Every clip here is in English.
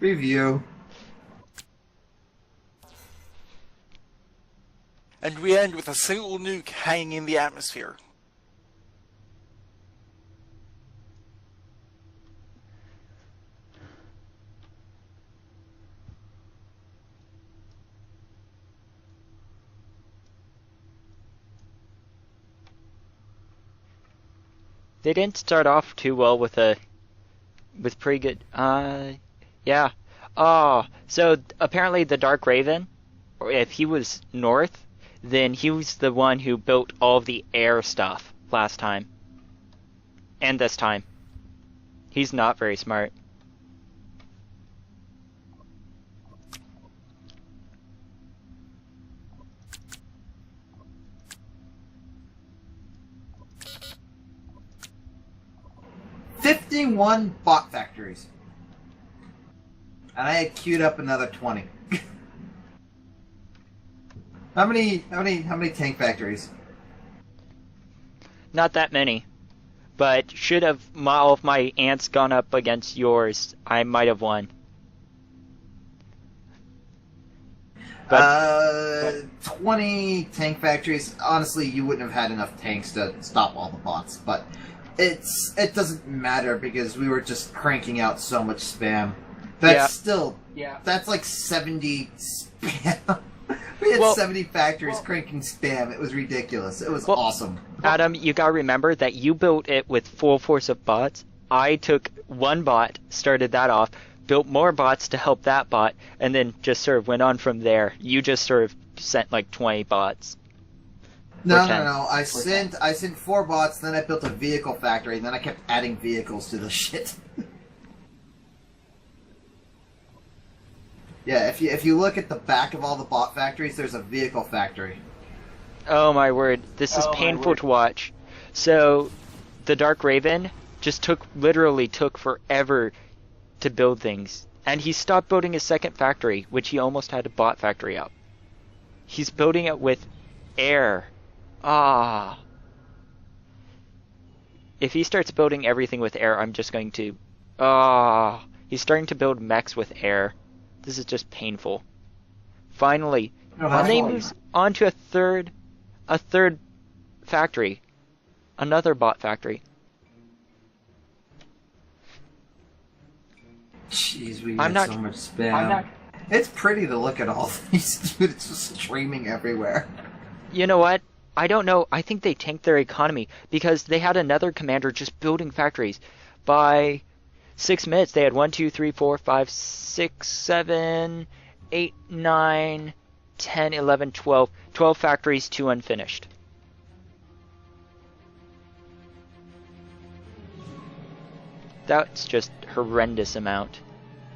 Review. And we end with a single nuke hanging in the atmosphere. They didn't start off too well with pretty good. Yeah. Oh, so apparently the Dark Raven, or if he was north, then he was the one who built all of the air stuff last time. And this time. He's not very smart. "51 bot factories." And I had queued up another 20. How many tank factories? Not that many. But should have all of my ants gone up against yours, I might have won. But 20 tank factories. Honestly, you wouldn't have had enough tanks to stop all the bots, but it doesn't matter because we were just cranking out so much spam. That's that's like 70 spam. We had 70 factories cranking spam. It was ridiculous. It was awesome. Adam, you gotta remember that you built it with full force of bots. I took one bot, started that off, built more bots to help that bot, and then just sort of went on from there. You just sort of sent like 20 bots. No. I sent 4 bots, then I built a vehicle factory, and then I kept adding vehicles to the shit. Yeah, if you look at the back of all the bot factories, there's a vehicle factory. Oh my word, this is painful to watch. So, the Dark Raven just literally took forever to build things. And he stopped building his second factory, which he almost had a bot factory up. He's building it with air. If he starts building everything with air, I'm just going to... He's starting to build mechs with air. This is just painful. Finally, and they move on to a third factory. Another bot factory. Jeez, we get so much spam. It's pretty to look at all these, dude. It's just streaming everywhere. You know what? I don't know. I think they tanked their economy because they had another commander just building factories. By 6 minutes, they had 1, 2, 3, 4, 5, 6, 7, 8, 9, 10, 11, 12. 12 factories, 2 unfinished. That's just horrendous amount.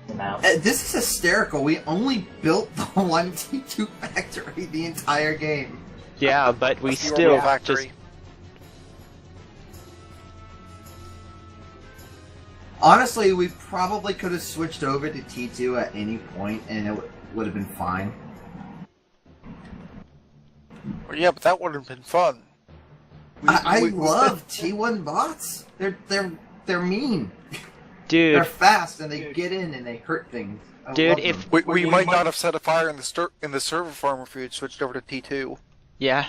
This is hysterical. We only built the one T2 factory the entire game. Yeah, but we still just... Honestly, we probably could have switched over to T2 at any point, and it would have been fine. Well, yeah, but that would have been fun. I love T1 bots. They're mean. Dude, they're fast and they get in and they hurt things. Dude, if we might not have set a fire in the server farm if we had switched over to T2. Yeah.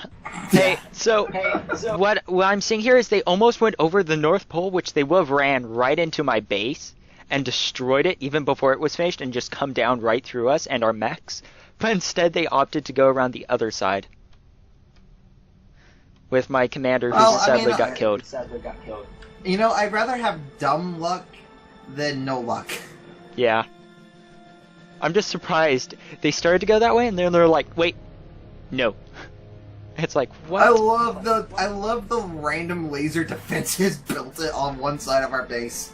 Hey, so what I'm seeing here is they almost went over the North Pole, which they would have ran right into my base and destroyed it even before it was finished and just come down right through us and our mechs. But instead they opted to go around the other side. With my commander who sadly got killed. You know, I'd rather have dumb luck than no luck. Yeah. I'm just surprised. They started to go that way and then they're like, wait, no. It's like, what? I love the random laser defenses built it on one side of our base.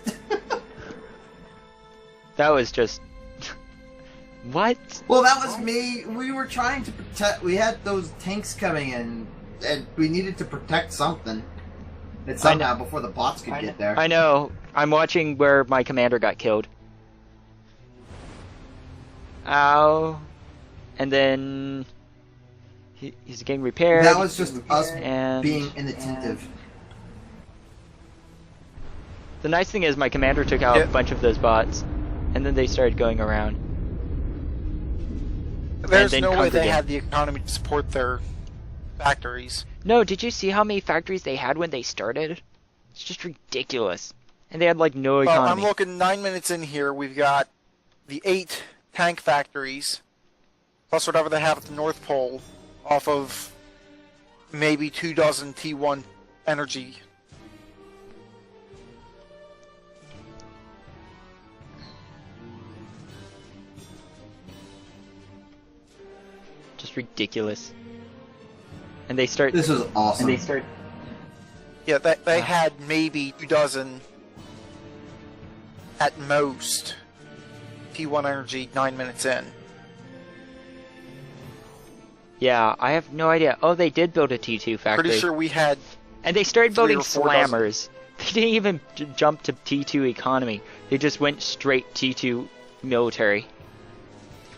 That was just... What? Well, that was me. We were trying to protect... We had those tanks coming in, and we needed to protect something. And somehow, before the bots could get there. I know. I'm watching where my commander got killed. Ow. And then... He's getting repaired. That was just us being inattentive. The nice thing is my commander took out a bunch of those bots. and then they started going around. There's then no way conquered they it. had the economy to support their factories. No, did you see how many factories they had when they started? It's just ridiculous. And they had like no Well, I'm economy. looking 9 minutes in here. We've got the 8 tank factories, plus whatever they have at the North Pole, off of maybe 2 dozen T1 energy. Just ridiculous. And they start. This was awesome. And they start. Yeah, they had maybe 2 dozen at most T1 energy 9 minutes in. Yeah, I have no idea. Oh, they did build a T2 factory. Pretty sure we had. And they started 3 building or 4 dozen. slammers. They didn't even jump to T2 economy. They just went straight T2 military.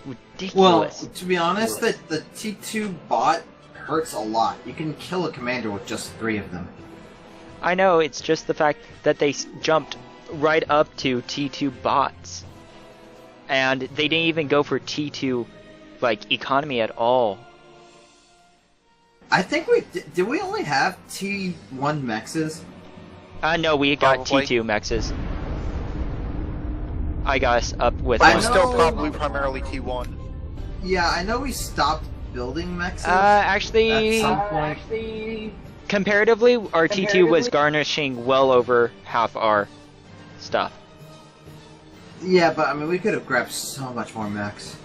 Well, Ridiculous. to be honest, the T2 bot hurts a lot. You can kill a commander with just 3 of them. I know, it's just the fact that they jumped right up to T2 bots. And they didn't even go for T2, like, economy at all. I think did we only have T1 mexes? No, we got Probably. T2 mexes. I got us up with I It one. was know- still probably primarily T1. Yeah, I know we stopped building mexes Actually, at some point. comparatively, our T2 was garnishing well over half our stuff. Yeah, but I mean, we could have grabbed so much more mechs.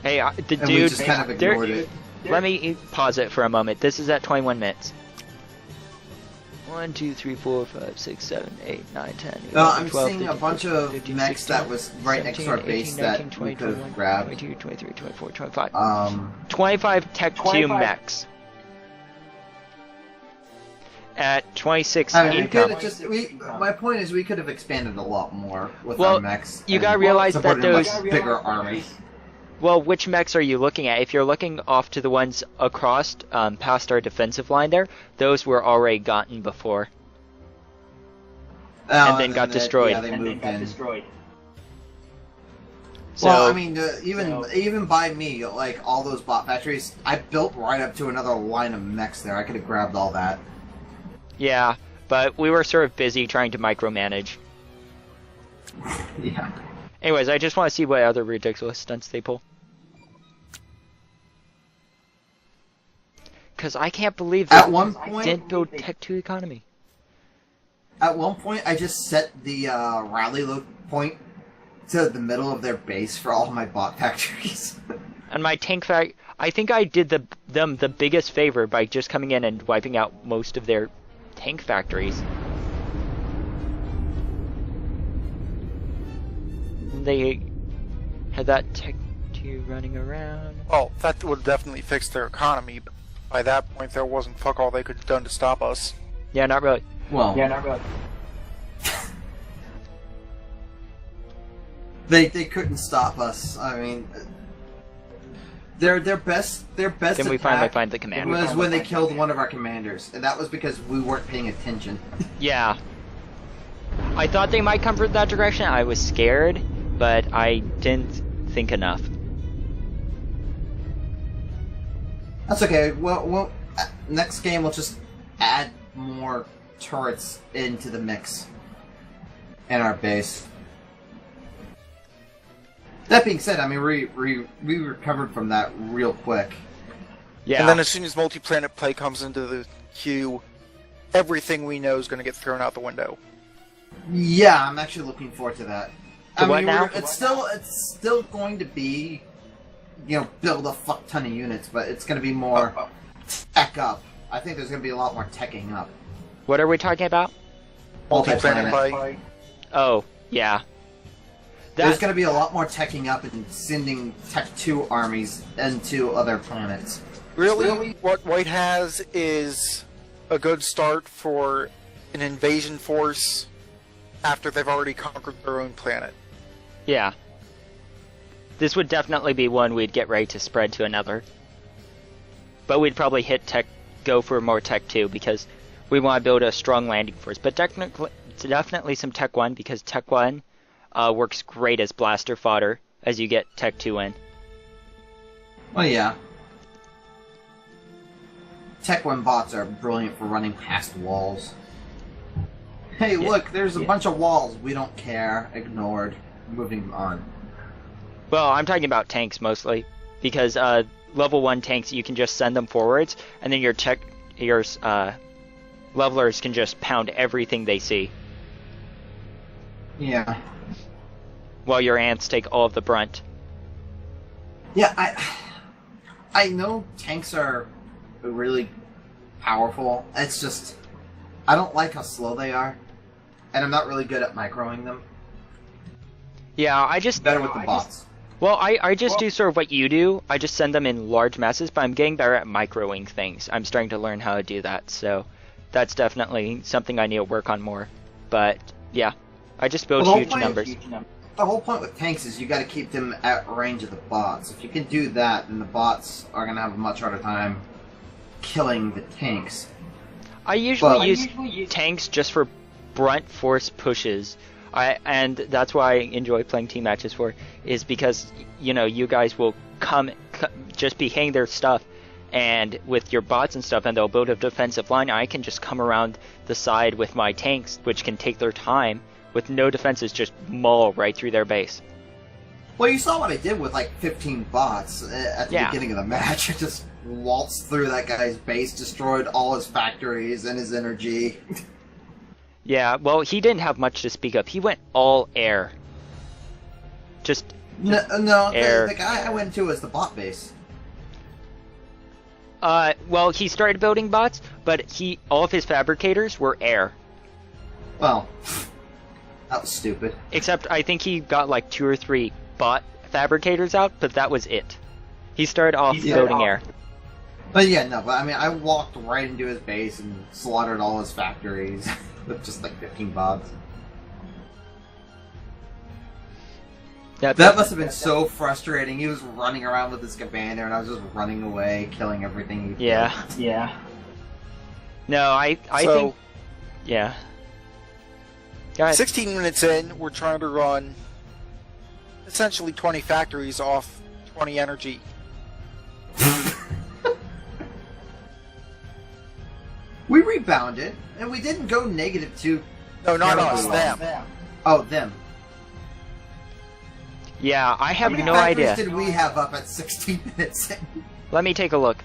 Hey, the And we dude, just kind of there- ignored it. let me pause it for a moment. This is at 21 minutes. 1, 2, 3, 4, 5, 6, 7, 8, 9, 10, 11, No, I'm 12, seeing a 13, bunch 14, of 15, mechs 16, that was right next to our 17, base 18, that 19, 20, we could have 21, grabbed. 22, 23, 24, 25. 25 Tech 2 25. mechs. At 26 I mean, we income. could have just. My point is, we could have expanded a lot more with Well, our mechs. you and gotta realize that supported a much those- bigger army. Well, which mechs are you looking at? If you're looking off to the ones across, past our defensive line there, those were already gotten before. Oh, then got destroyed. Yeah, they And then moved got in. destroyed. So, Well, I mean, even by me, like all those bot factories, I built right up to another line of mechs there. I could have grabbed all that. yeah, but we were sort of busy trying to micromanage. Yeah. Anyways, I just want to see what other ridiculous stunts they pull. Because I can't believe At that one they point, didn't build Tech 2 economy. I just set the rally point to the middle of their base for all my bot factories. And my tank fact, I think I did them the biggest favor by just coming in and wiping out most of their tank factories. And they had that Tech 2 running around. Well, that would definitely fix their economy, but by that point there wasn't fuck all they could have done to stop us. Yeah, not really. Well, Yeah, not really. they couldn't stop us. I mean, their best Then we finally attack find the commander. was when they killed one of our commanders, and that was because we weren't paying attention. Yeah. I thought they might come from that direction. I was scared, but I didn't think enough. That's okay. Well, next game we'll just add more turrets into the mix in our base. That being said, I mean we recovered from that real quick. Yeah. And then as soon as multi-planet play comes into the queue, everything we know is going to get thrown out the window. Yeah, I'm actually looking forward to that. To what now? It's still going to be, build a fuck ton of units, but it's going to be more tech up. I think there's going to be a lot more teching up. What are we talking about? Multi-planet Multi-planet. play. Oh, yeah. There's That, going to be a lot more teching up and sending Tech 2 armies into other planets. Really, what White has is a good start for an invasion force after they've already conquered their own planet. yeah. This would definitely be one we'd get ready to spread to another. But we'd probably go for more Tech 2 because we want to build a strong landing force. But definitely some Tech 1 because Tech 1 works great as blaster fodder as you get Tech 2 in. Well, yeah. Tech 1 bots are brilliant for running past walls. Hey, look, there's a bunch of walls. We don't care. Ignored. Moving on. Well, I'm talking about tanks mostly, because level 1 tanks, you can just send them forwards, and then your levelers can just pound everything they see. Yeah. While your ants take all of the brunt. Yeah, I know tanks are really powerful. It's just, I don't like how slow they are, and I'm not really good at microing them. Yeah, I just... Better with the bots. Well, I just do sort of what you do. I just send them in large masses, but I'm getting better at microing things. I'm starting to learn how to do that, so that's definitely something I need to work on more. But, yeah, I just build huge numbers. The whole point with tanks is you got to keep them at range of the bots. If you can do that, then the bots are going to have a much harder time killing the tanks. I usually use tanks just for brunt force pushes. And that's why I enjoy playing team matches is because, you know, you guys will just be hitting their stuff, and with your bots and stuff, and they'll build a defensive line. I can just come around the side with my tanks, which can take their time, with no defenses, just maul right through their base. Well, you saw what I did with like 15 bots at the beginning of the match. I just waltzed through that guy's base, destroyed all his factories and his energy. Yeah, well, he didn't have much to speak of. He went all air. Just no, air. The guy I went to was the bot base. Well, he started building bots, but all of his fabricators were air. Well, that was stupid. Except I think he got like 2 or 3 bot fabricators out, but that was it. He started off building air. But yeah, no, but I mean, I walked right into his base and slaughtered all his factories with just like 15 bots. That must have been so frustrating. He was running around with his commander, and I was just running away, killing everything he Yeah. No, I think... Yeah. Go ahead. 16 minutes in, we're trying to run essentially 20 factories off 20 energy. We rebounded, and we didn't go -2. No, not us, them. Oh, them. Yeah, I have How many no factories idea. did we have up at 16 minutes in? Let me take a look.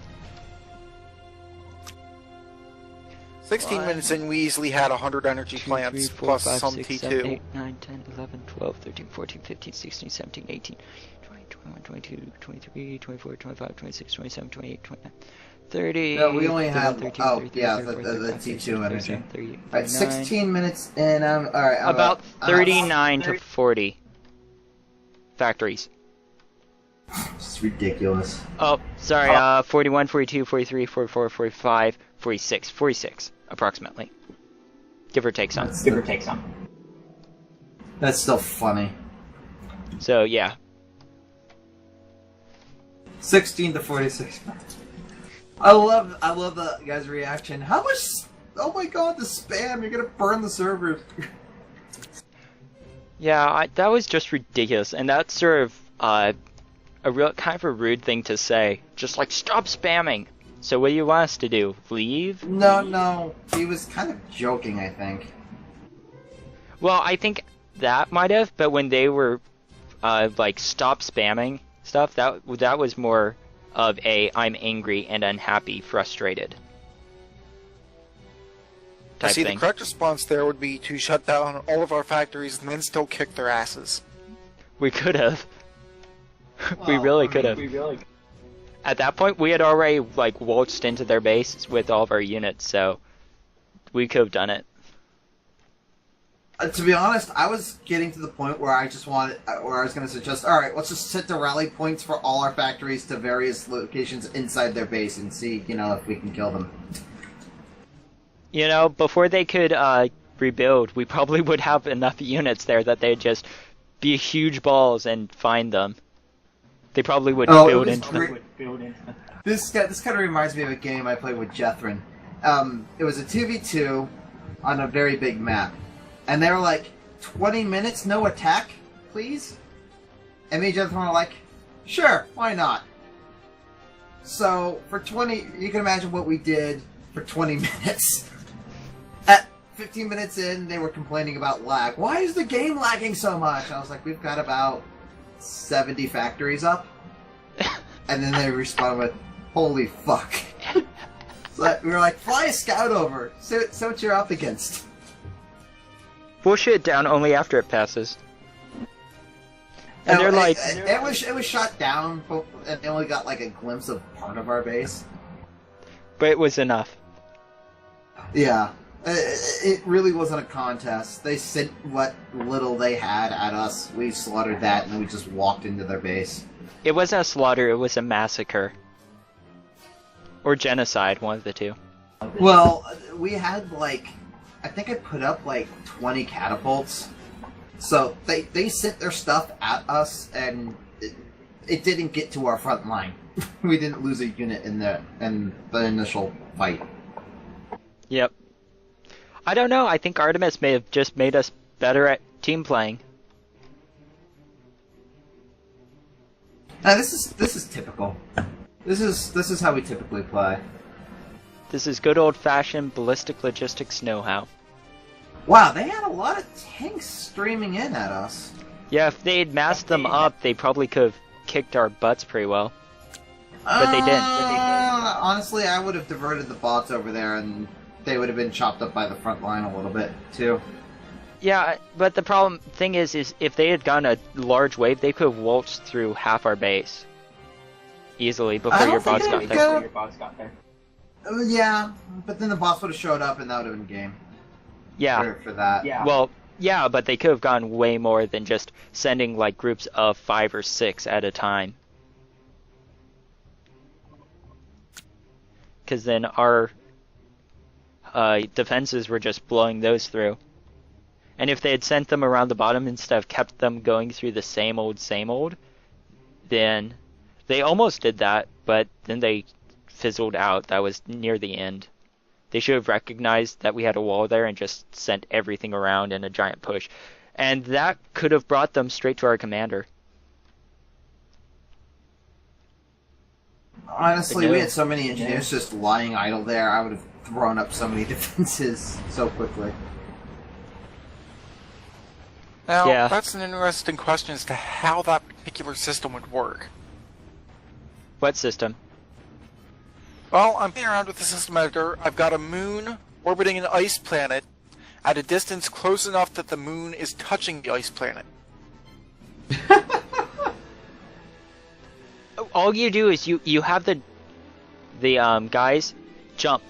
16 minutes in, we easily had 100 energy plants, 3, 4, plus 5, some 6, T2. 7, 8, 9, 10, 11, 12, 13, 14, 15, 16, 17, 18, 20, 21, 22, 23, 24, 25, 26, 27, 28, 29, 30... No, we only 31, had... 32, oh, 33, yeah, 34, the 35, T2 energy. 30, Alright, 16 minutes in, alright... About 39 to 40 factories. It's ridiculous. Oh, sorry, 41, 42, 43, 44, 45, 46. 46, approximately. Give or take some. That's still funny. So, yeah. 16 to 46. I love the guy's reaction. How much... Oh my god, the spam! You're gonna burn the servers. Yeah, that was just ridiculous, and that's sort of a real kind of a rude thing to say. Just like, stop spamming! So what do you want us to do? Leave? No. He was kind of joking, I think. Well, I think that might have, but when they were like, stop spamming stuff, that was more of a I'm angry and unhappy, frustrated type See, thing. the correct response there would be to shut down all of our factories and then still kick their asses. We could have. We really could have. At that point, we had already like waltzed into their base with all of our units, so we could have done it. To be honest, I was getting to the point where I was going to suggest, alright, let's just set the rally points for all our factories to various locations inside their base and see, if we can kill them. Before they could rebuild, we probably would have enough units there that they'd just be huge balls and find them. They probably would build into them. This kind of reminds me of a game I played with Jethrin. It was a 2v2 on a very big map. And they were like 20 minutes, no attack, please? And me and Jonathan were like, sure, why not? So, for 20, you can imagine what we did for 20 minutes. At 15 minutes in, they were complaining about lag. Why is the game lagging so much? I was like, we've got about 70 factories up. And then they responded with, holy fuck. So we were like, fly a scout over. See what you're up against. We'll shoot it down only after it passes. And they're like... It was shot down, and they only got like a glimpse of part of our base. But it was enough. Yeah. It really wasn't a contest. They sent what little they had at us. We slaughtered that, and then we just walked into their base. It wasn't a slaughter, it was a massacre. Or genocide, one of the two. Well, we had like... I think I put up like 20 catapults. So they sent their stuff at us, and it didn't get to our front line. We didn't lose a unit in the initial fight. Yep. I don't know, I think Artemis may have just made us better at team playing. Now this is typical. This is how we typically play. This is good old-fashioned ballistic logistics know-how. Wow, they had a lot of tanks streaming in at us. Yeah, if they'd masked them up, they probably could have kicked our butts pretty well. But they didn't. Honestly, I would have diverted the bots over there, and they would have been chopped up by the front line a little bit, too. Yeah, but the thing is if they had gotten a large wave, they could have waltzed through half our base. Easily, before your bots got there. Yeah, but then the bots would have showed up, and that would have been game. Yeah. For that. Yeah. Well, yeah, but they could have gone way more than just sending like groups of 5 or 6 at a time. Because then our defenses were just blowing those through. And if they had sent them around the bottom instead of kept them going through the same old, then they almost did that, but then they fizzled out. That was near the end. They should have recognized that we had a wall there and just sent everything around in a giant push. And that could have brought them straight to our commander. Honestly, we had so many engineers just lying idle there, I would have thrown up so many defenses so quickly. Now, Yeah. that's an interesting question as to how that particular system would work. What system? Well, I'm playing around with the system editor. I've got a moon orbiting an ice planet at a distance close enough that the moon is touching the ice planet. All you do is you have the guys jump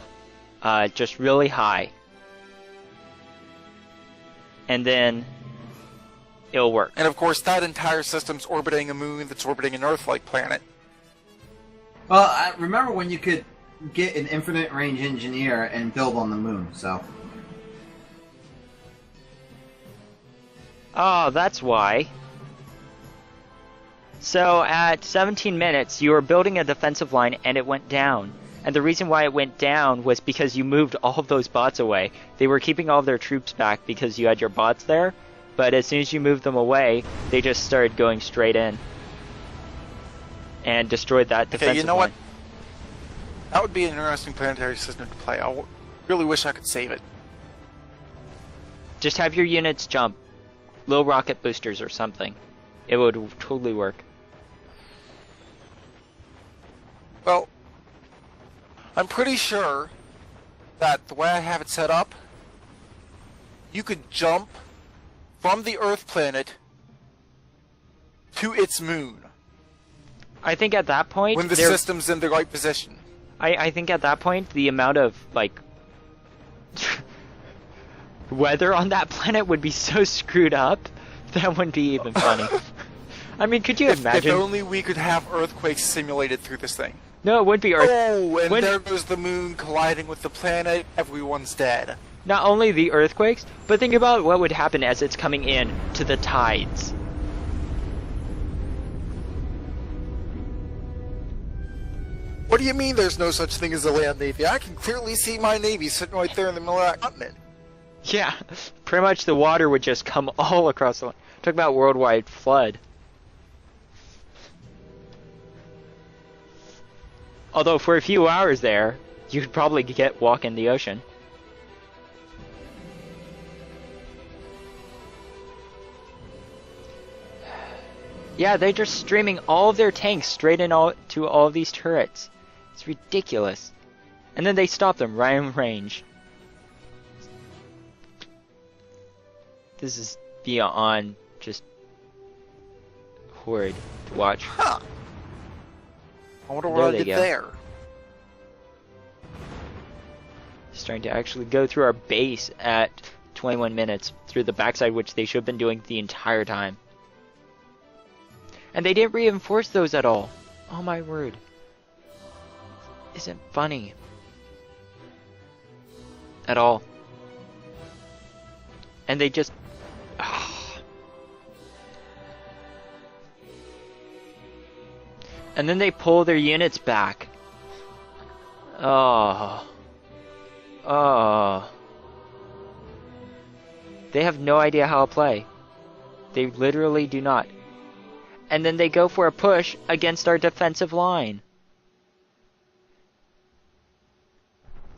just really high. And then it'll work. And of course, that entire system's orbiting a moon that's orbiting an Earth-like planet. Well, I remember when you could get an infinite range engineer and build on the moon, so... Oh, that's why. So at 17 minutes, you were building a defensive line and it went down. And the reason why it went down was because you moved all of those bots away. They were keeping all of their troops back because you had your bots there, but as soon as you moved them away, they just started going straight in. And destroyed that defensive Okay, you know line. what? That would be an interesting planetary system to play. I really wish I could save it. Just have your units jump. Little rocket boosters or something. It would totally work. Well, I'm pretty sure that the way I have it set up, you could jump from the Earth planet to its moon. I think at that point... When the system's in the right position. I think at that point, the amount of, like... weather on that planet would be so screwed up, that wouldn't be even funny. I mean, could you imagine... If only we could have earthquakes simulated through this thing. No, it wouldn't be Oh, and there goes the moon colliding with the planet, everyone's dead. Not only the earthquakes, but think about what would happen as it's coming in to the tides. What do you mean there's no such thing as a land navy? I can clearly see my navy sitting right there in the middle of that continent. Yeah, pretty much the water would just come all across the line. Talk about worldwide flood. Although for a few hours there, you could probably walk in the ocean. Yeah, they're just streaming all of their tanks straight to all of these turrets. It's ridiculous. And then they stop them right in range. This is beyond just horrid to watch. Huh. I wonder There what I they did go. there. Starting to actually go through our base at 21 minutes through the backside, which they should have been doing the entire time. And they didn't reinforce those at all. Oh my word. Isn't funny. At all. And they just... And then they pull their units back. Oh. Oh. They have no idea how to play. They literally do not. And then they go for a push against our defensive line.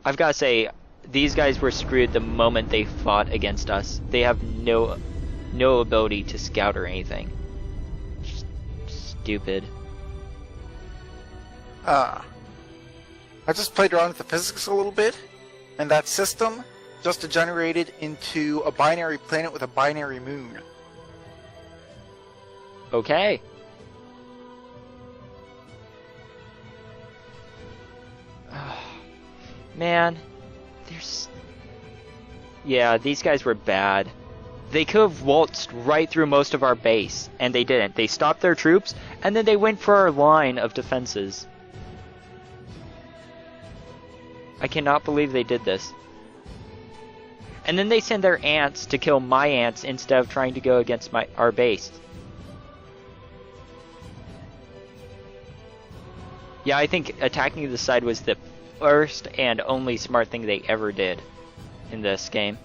I've got to say, these guys were screwed the moment they fought against us. They have no ability to scout or anything. Just stupid. I just played around with the physics a little bit, and that system just degenerated into a binary planet with a binary moon. Okay. Man, there's... Yeah, these guys were bad. They could have waltzed right through most of our base, and they didn't. They stopped their troops, and then they went for our line of defenses. I cannot believe they did this. And then they send their ants to kill my ants instead of trying to go against our base. Yeah, I think attacking the side was the first and only smart thing they ever did in this game.